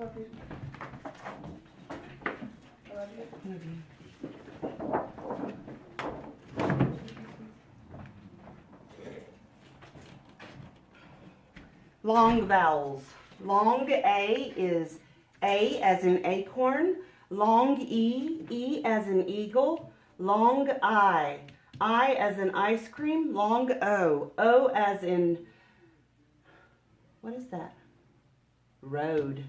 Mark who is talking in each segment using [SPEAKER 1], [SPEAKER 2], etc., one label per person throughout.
[SPEAKER 1] Love you. I love you.
[SPEAKER 2] Love you. Long vowels. Long A is A as in acorn. Long E, E as in eagle. Long I as in ice cream. Long O, O as in, what is that? Road.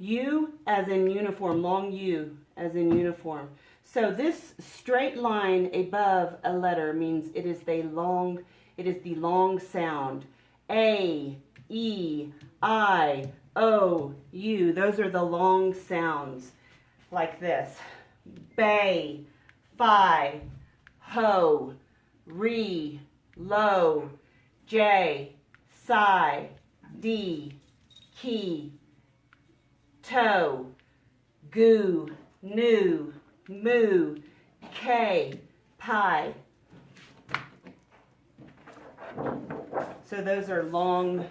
[SPEAKER 2] U as in uniform. Long U as in uniform. So this straight line above a letter means it is the long sound. A, E, I, O, U. Those are the long sounds. Like this. Bay, fi, ho, re, lo, j, si, d, key, toe, goo, new, moo, k, pie. So those are long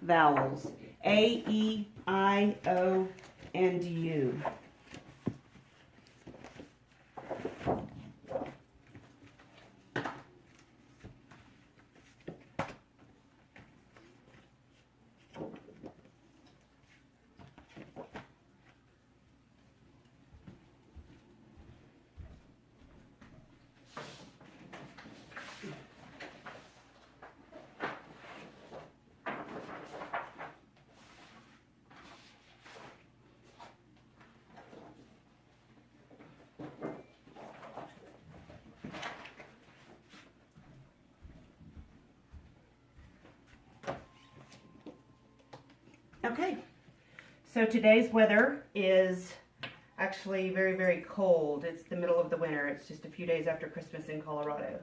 [SPEAKER 2] vowels. A, E, I, O, and U. Okay, so today's weather is actually very, very cold. It's the middle of the winter. It's just a few days after Christmas in Colorado.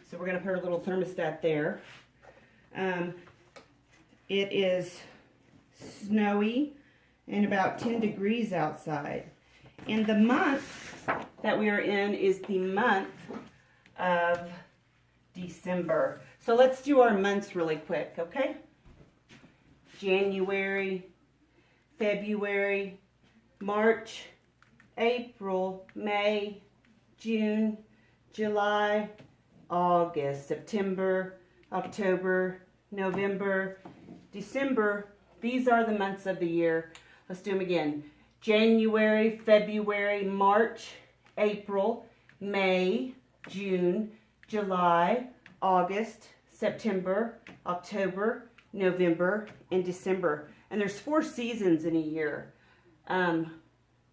[SPEAKER 2] So we're going to put a little thermostat there. It is snowy and about 10 degrees outside. And the month that we are in is the month of December. So let's do our months really quick, okay? January, February, March, April, May, June, July, August, September, October, November, December. These are the months of the year. Let's do them again. January, February, March, April, May, June, July, August, September, October, November, and December. And there's 4 seasons in a year.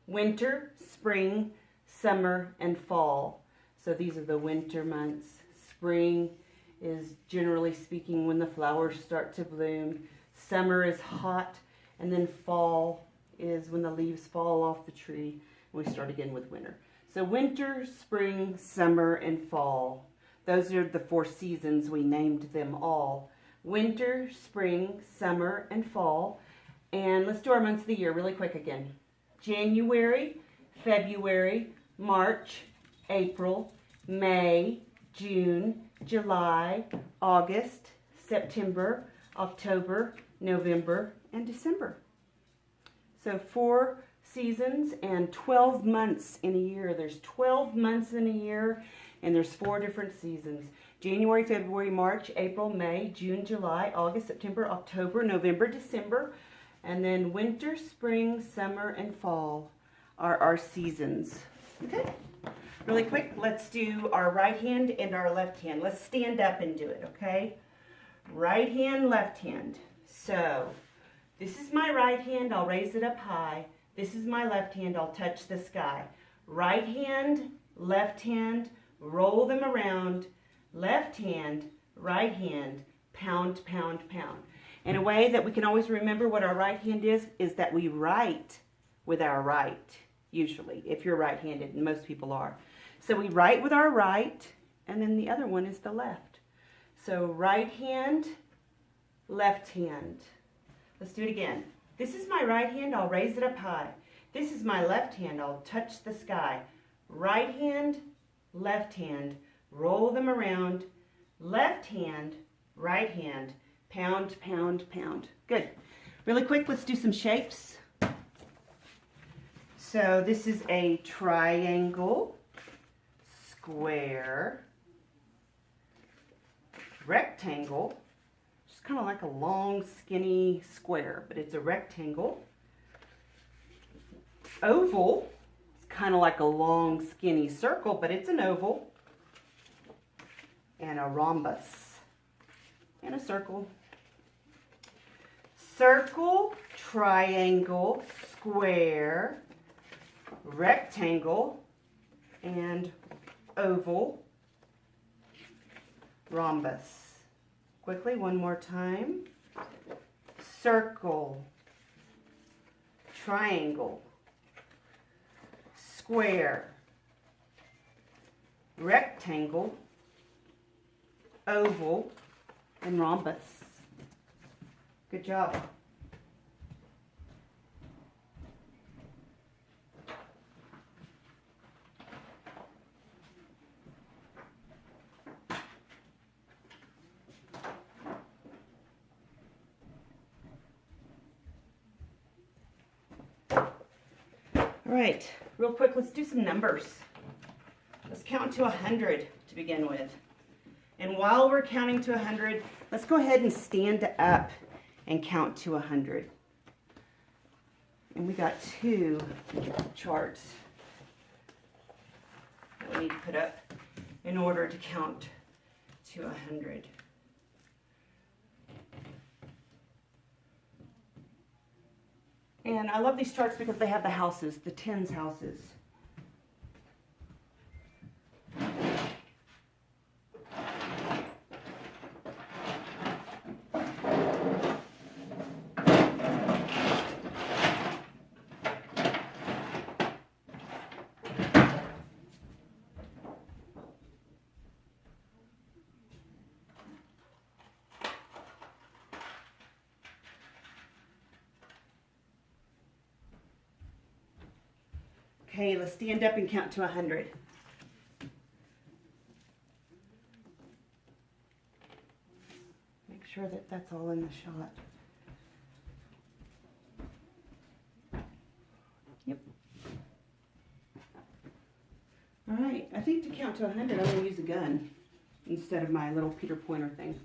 [SPEAKER 2] Winter, spring, summer, and fall. So these are the winter months. Spring is, generally speaking, when the flowers start to bloom. Summer is hot, and then fall is when the leaves fall off the tree. And we start again with winter. So winter, spring, summer, and fall. Those are the 4 seasons. We named them all. Winter, spring, summer, and fall. And let's do our months of the year really quick again. January, February, March, April, May, June, July, August, September, October, November, and December. So 4 seasons and 12 months in a year. There's 12 months in a year, and there's 4 different seasons. January, February, March, April, May, June, July, August, September, October, November, December. And then winter, spring, summer, and fall are our seasons. Okay? Really quick, let's do our right hand and our left hand. Let's stand up and do it, okay? Right hand, left hand. So, this is my right hand. I'll raise it up high. This is my left hand. I'll touch the sky. Right hand, left hand, roll them around. Left hand, right hand, pound, pound, pound. And a way that we can always remember what our right hand is that we write with our right, usually, if you're right-handed, and most people are. So we write with our right, and then the other one is the left. So right hand, left hand. Let's do it again. This is my right hand, I'll raise it up high. This is my left hand, I'll touch the sky. Right hand, left hand, roll them around. Left hand, right hand, pound, pound, pound. Good. Really quick, let's do some shapes. So this is a triangle, square, rectangle, just kind of like a long skinny square, but it's a rectangle. Oval, it's kind of like a long skinny circle, but it's an oval. And a rhombus, and a circle. Circle, triangle, square, rectangle, and oval, rhombus. Quickly, one more time. Circle, triangle, square, rectangle, oval, and rhombus. Good job. All right, real quick, let's do some numbers. Let's count to 100 to begin with. And while we're counting to 100, let's go ahead and stand up and count to 100. And we got 2 charts that we need to put up in order to count to 100. And I love these charts because they have the houses, the tens houses. Okay, let's stand up and count to 100. Make sure that that's all in the shot. Yep. All right, I think to count to 100, I'm going to use a gun instead of my little Peter Pointer thing.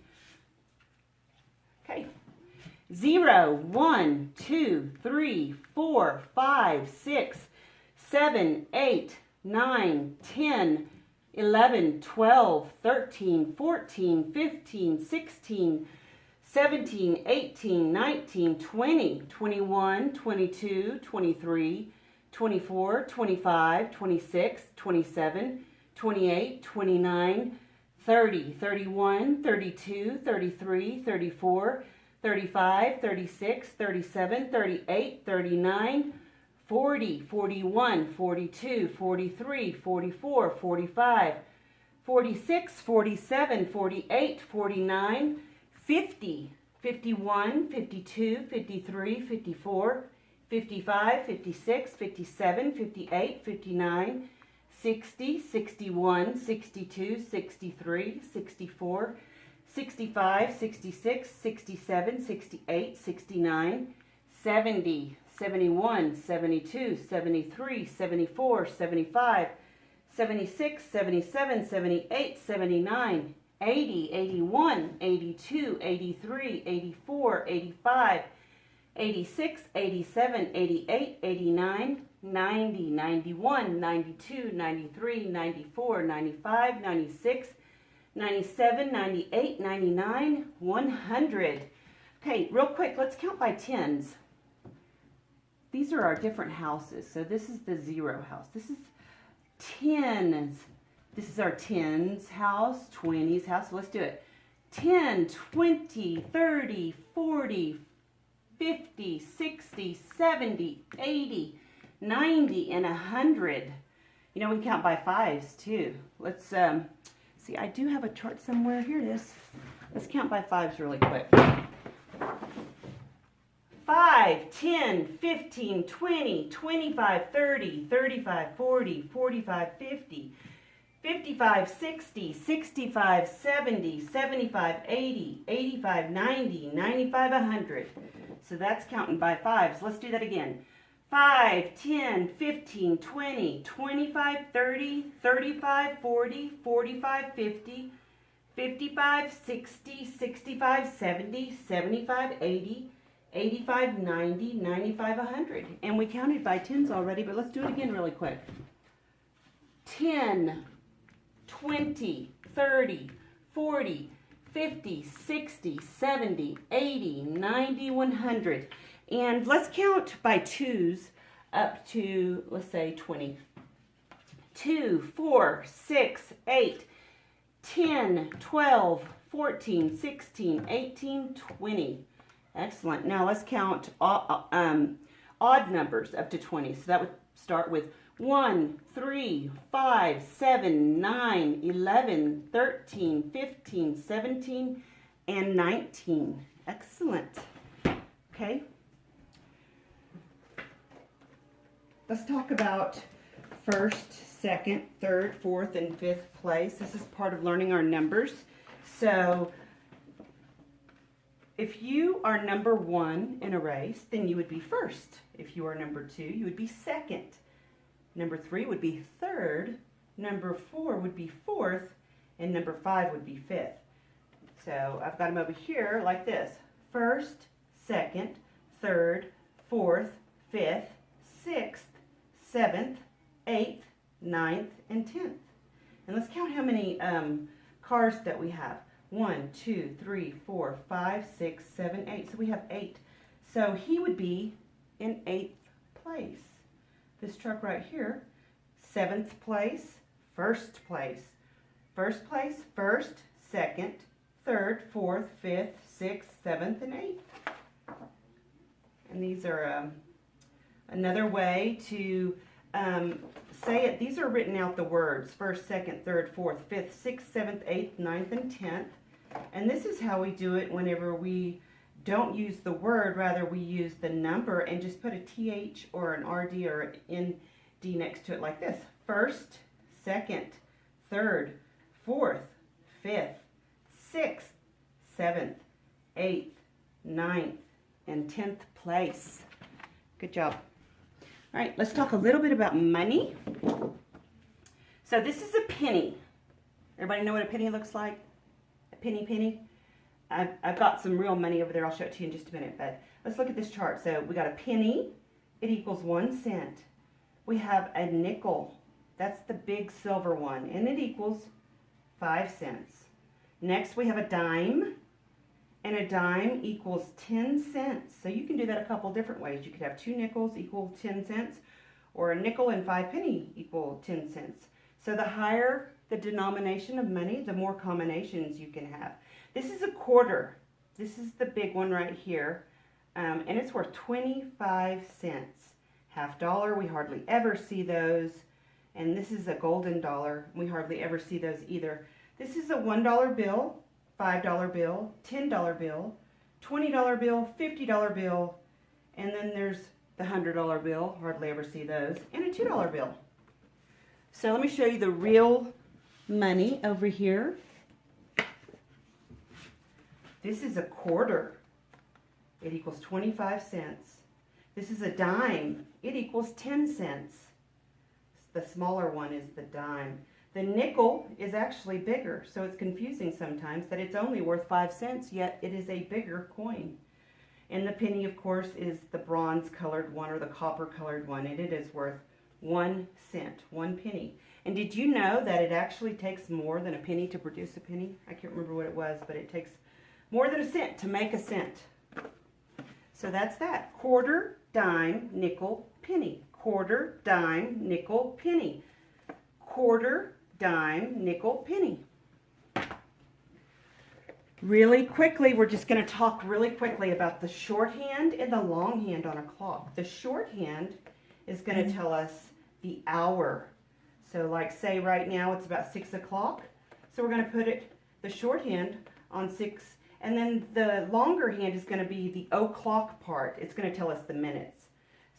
[SPEAKER 2] Okay. 0, 1, 2, 3, 4, 5, 6, 7, 8, 9, 10, 11, 12, 13, 14, 15, 16, 17, 18, 19, 20, 21, 22, 23, 24, 25, 26, 27, 28, 29, 30, 31, 32, 33, 34, 35, 36, 37, 38, 39, 40, 41, 42, 43, 44, 45, 46, 47, 48, 49, 50, 51, 52, 53, 54, 55, 56, 57, 58, 59, 60, 61, 62, 63, 64, 65, 66, 67, 68, 69, 70, 71, 72, 73, 74, 75, 76, 77, 78, 79, 80, 81, 82, 83, 84, 85, 86, 87, 88, 89, 90, 91, 92, 93, 94, 95, 96, 97, 98, 99, 100. Okay, real quick, let's count by tens. These are our different houses. So this is the 0 house. This is tens. This is our tens house, 20s house. So let's do it. 10, 20, 30, 40, 50, 60, 70, 80, 90, and 100. You know, we can count by fives too. Let's see, I do have a chart somewhere. Here it is. Let's count by fives really quick. 5, 10, 15, 20, 25, 30, 35, 40, 45, 50, 55, 60, 65, 70, 75, 80, 85, 90, 95, 100. So that's counting by fives. Let's do that again. 5, 10, 15, 20, 25, 30, 35, 40, 45, 50, 55, 60, 65, 70, 75, 80, 85, 90, 95, 100. And we counted by tens already, but let's do it again really quick. 10, 20, 30, 40, 50, 60, 70, 80, 90, 100. And let's count by twos up to, let's say, 20. 2, 4, 6, 8, 10, 12, 14, 16, 18, 20. Excellent. Now let's count odd numbers up to 20. So that would start with 1, 3, 5, 7, 9, 11, 13, 15, 17, and 19. Excellent. Okay. Let's talk about first, second, third, fourth, and fifth place. This is part of learning our numbers. So if you are number 1 in a race, then you would be first. If you are number 2, you would be second. Number 3 would be third. Number 4 would be fourth. And number 5 would be fifth. So I've got them over here like this. First, second, third, fourth, fifth, sixth, seventh, eighth, ninth, and 10th. And let's count how many cars that we have. 1, 2, 3, 4, 5, 6, 7, 8. So we have 8. So he would be in 8th place. This truck right here, 7th place, 1st place. 1st place, 1st, 2nd, 3rd, 4th, 5th, 6th, 7th, and 8th. And these are another way to say it. These are written out the words, 1st, 2nd, 3rd, 4th, 5th, 6th, 7th, 8th, 9th, and 10th. And this is how we do it whenever we don't use the word, rather we use the number and just put a TH or an RD or an ND next to it like this. 1st, 2nd, 3rd, 4th, 5th, 6th, 7th, 8th, 9th, and 10th place. Good job. All right, let's talk a little bit about money. So this is a penny. Everybody know what a penny looks like? A penny? I've got some real money over there. I'll show it to you in just a minute. But let's look at this chart. So we got a penny. It equals 1 cent. We have a nickel. That's the big silver one. And it equals 5 cents. Next we have a dime. And a dime equals 10 cents. So you can do that a couple different ways. You could have 2 nickels equal 10 cents. Or a nickel and 5 penny equal 10 cents. So the higher the denomination of money, the more combinations you can have. This is a quarter. This is the big one right here. And it's worth 25 cents. Half dollar, we hardly ever see those. And this is a golden dollar. We hardly ever see those either. This is a $1 bill, $5 bill, $10 bill, $20 bill, $50 bill, and then there's the $100 bill. Hardly ever see those. And a $2 bill. So let me show you the real money over here. This is a quarter. It equals 25 cents. This is a dime. It equals 10 cents. The smaller one is the dime. The nickel is actually bigger, so it's confusing sometimes that it's only worth 5 cents, yet it is a bigger coin. And the penny, of course, is the bronze colored one or the copper colored one, and it is worth 1 cent, 1 penny. And did you know that it actually takes more than a penny to produce a penny? I can't remember what it was, but it takes more than a cent to make a cent. So that's that. Quarter, dime, nickel, penny. Quarter, dime, nickel, penny. Quarter, dime, nickel, penny. Really quickly, we're just going to talk really quickly about the shorthand and the longhand on a clock. The shorthand is going to tell us the hour. So like say right now it's about 6 o'clock. So we're going to put the shorthand on 6. And then the longer hand is going to be the o'clock part. It's going to tell us the minutes.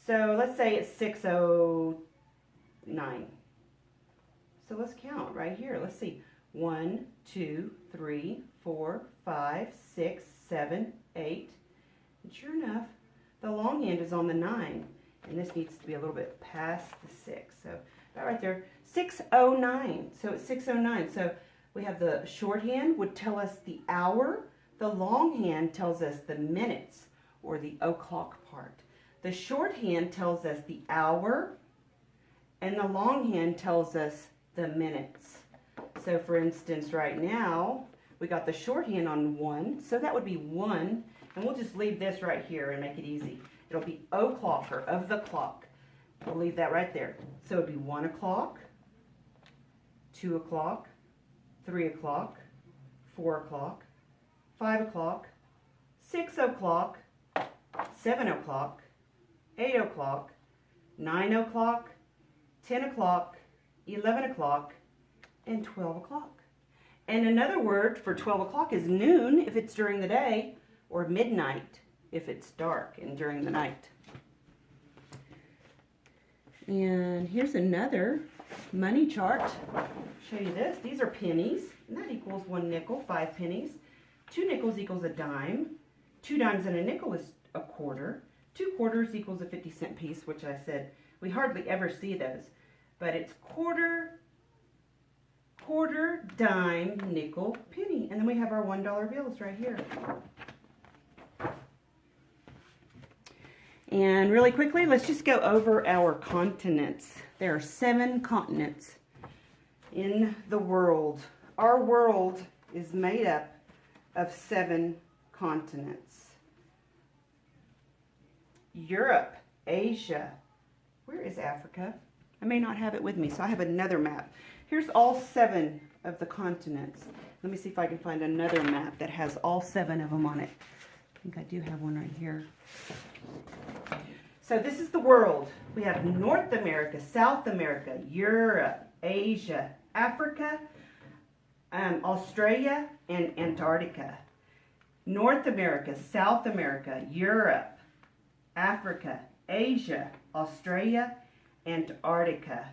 [SPEAKER 2] So let's say it's 6:09. So let's count right here. Let's see. 1, 2, 3, 4, 5, 6, 7, 8. And sure enough, the long hand is on the 9. And this needs to be a little bit past the 6. So about right there, 6:09. So it's 6:09. So we have the shorthand would tell us the hour. The longhand tells us the minutes or the o'clock part. The shorthand tells us the hour, and the longhand tells us the minutes. So for instance, right now, we got the shorthand on 1, so that would be 1, and we'll just leave this right here and make it easy. It'll be o'clock, or of the clock. We'll leave that right there. So it'd be 1 o'clock, 2 o'clock, 3 o'clock, 4 o'clock, 5 o'clock, 6 o'clock, 7 o'clock, 8 o'clock, 9 o'clock, 10 o'clock, 11 o'clock, and 12 o'clock. And another word for 12 o'clock is noon if it's during the day, or midnight if it's dark and during the night. And here's another money chart. I'll show you this. These are pennies, and that equals 1 nickel, 5 pennies. 2 nickels equals a dime. 2 dimes and a nickel is a quarter. 2 quarters equals a 50-cent piece, which I said we hardly ever see those. But it's quarter, dime, nickel, penny. And then we have our $1 bills right here. And really quickly, let's just go over our continents. There are 7 continents in the world. Our world is made up of 7 continents. Europe, Asia. Where is Africa? I may not have it with me, so I have another map. Here's all 7 of the continents. Let me see if I can find another map that has all 7 of them on it. I think I do have one right here. So this is the world. We have North America, South America, Europe, Asia, Africa, Australia, and Antarctica. North America, South America, Europe, Africa, Asia, Australia, Antarctica.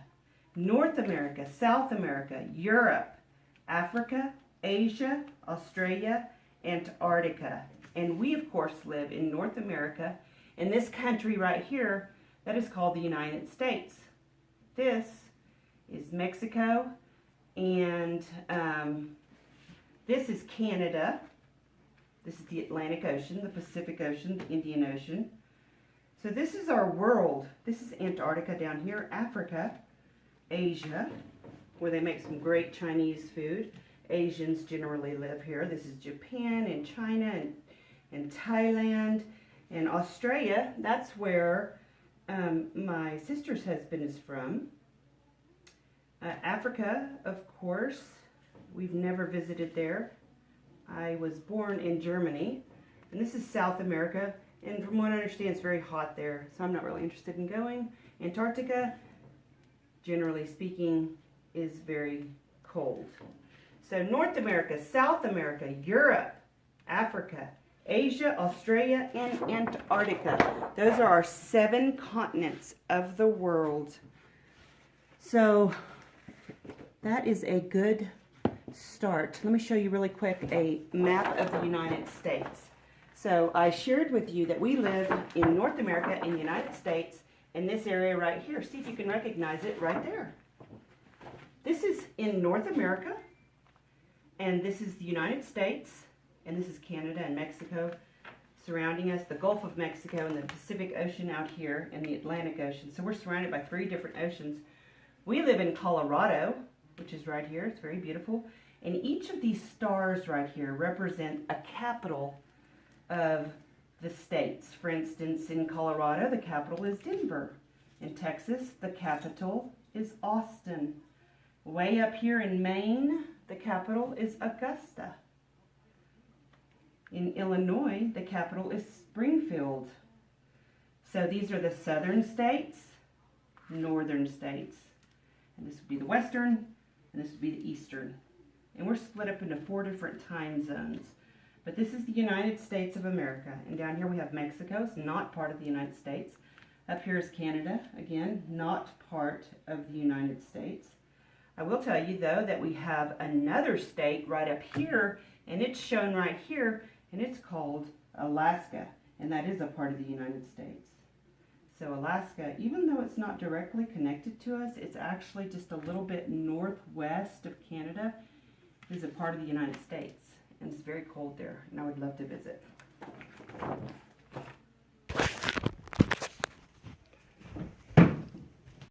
[SPEAKER 2] North America, South America, Europe, Africa, Asia, Australia, Antarctica. And we, of course, live in North America, in this country right here that is called the United States. This is Mexico, and this is Canada. This is the Atlantic Ocean, the Pacific Ocean, the Indian Ocean. So this is our world. This is Antarctica down here, Africa, Asia, where they make some great Chinese food. Asians generally live here. This is Japan and China and Thailand. And Australia, that's where my sister's husband is from. Africa, of course, we've never visited there. I was born in Germany. And this is South America. And from what I understand, it's very hot there, so I'm not really interested in going. Antarctica, generally speaking, is very cold. So North America, South America, Europe, Africa, Asia, Australia, and Antarctica. Those are our 7 continents of the world. So that is a good start. Let me show you really quick a map of the United States. So I shared with you that we live in North America in the United States in this area right here. See if you can recognize it right there. This is in North America, and this is the United States. And this is Canada and Mexico surrounding us, the Gulf of Mexico and the Pacific Ocean out here and the Atlantic Ocean. So we're surrounded by 3 different oceans. We live in Colorado, which is right here. It's very beautiful. And each of these stars right here represent a capital of the states. For instance, in Colorado, the capital is Denver. In Texas, the capital is Austin. Way up here in Maine, the capital is Augusta. In Illinois, the capital is Springfield. So these are the southern states, northern states. And this would be the western, and this would be the eastern. And we're split up into 4 different time zones. But this is the United States of America. And down here we have Mexico. It's not part of the United States. Up here is Canada. Again, not part of the United States. I will tell you, though, that we have another state right up here, and it's shown right here, and it's called Alaska, and that is a part of the United States. So Alaska, even though it's not directly connected to us, it's actually just a little bit northwest of Canada, is a part of the United States. And it's very cold there, and I would love to visit.